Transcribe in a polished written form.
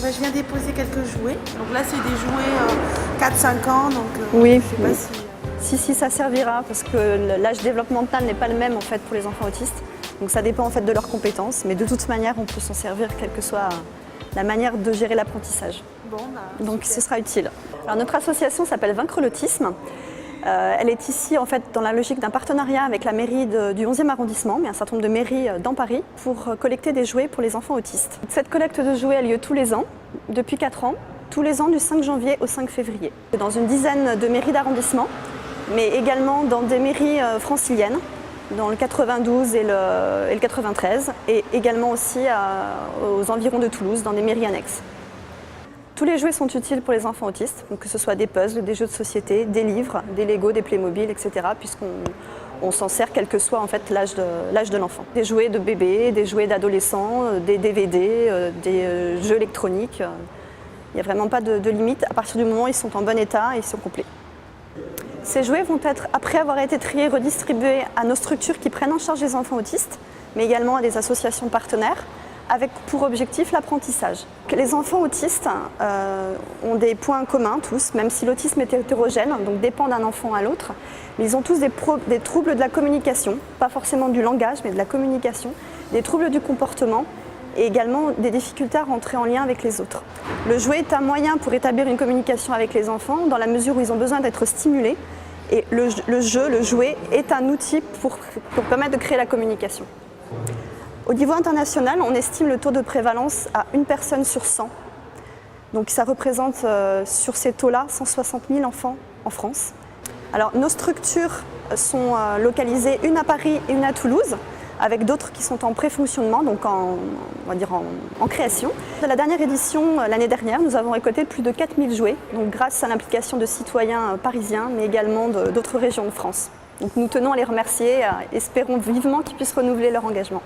Bah, je viens déposer quelques jouets. Donc là, c'est des jouets 4-5 ans. Donc, oui, je sais pas si... Si, ça servira parce que l'âge développemental n'est pas le même en fait pour les enfants autistes. Donc ça dépend en fait de leurs compétences, mais de toute manière, on peut s'en servir quelle que soit la manière de gérer l'apprentissage. Bon, donc ce sera utile. Alors notre association s'appelle Vaincre l'autisme. Elle est ici en fait dans la logique d'un partenariat avec la mairie du 11e arrondissement, mais un certain nombre de mairies dans Paris, pour collecter des jouets pour les enfants autistes. Cette collecte de jouets a lieu tous les ans, depuis 4 ans, tous les ans du 5 janvier au 5 février. Dans une dizaine de mairies d'arrondissement, mais également dans des mairies franciliennes, dans le 92 et le 93, et également aussi aux environs de Toulouse, dans des mairies annexes. Tous les jouets sont utiles pour les enfants autistes, donc que ce soit des puzzles, des jeux de société, des livres, des Lego, des Playmobil, etc. puisqu'on s'en sert quel que soit en fait, l'âge de l'enfant. Des jouets de bébés, des jouets d'adolescents, des DVD, des jeux électroniques. Il n'y a vraiment pas de limite à partir du moment où ils sont en bon état et ils sont complets. Ces jouets vont être, après avoir été triés, redistribués à nos structures qui prennent en charge les enfants autistes, mais également à des associations partenaires, avec pour objectif l'apprentissage. Les enfants autistes ont des points communs tous, même si l'autisme est hétérogène, donc dépend d'un enfant à l'autre, mais ils ont tous des troubles de la communication, pas forcément du langage, mais de la communication, des troubles du comportement, et également des difficultés à rentrer en lien avec les autres. Le jouet est un moyen pour établir une communication avec les enfants dans la mesure où ils ont besoin d'être stimulés et le jouet est un outil pour permettre de créer la communication. Au niveau international, on estime le taux de prévalence à 1 personne sur 100. Donc ça représente sur ces taux-là 160 000 enfants en France. Alors nos structures sont localisées, une à Paris et une à Toulouse, avec d'autres qui sont en pré-fonctionnement, donc on va dire en création. À la dernière édition, l'année dernière, nous avons récolté plus de 4000 jouets, donc grâce à l'implication de citoyens parisiens, mais également d'autres régions de France. Donc nous tenons à les remercier, espérons vivement qu'ils puissent renouveler leur engagement.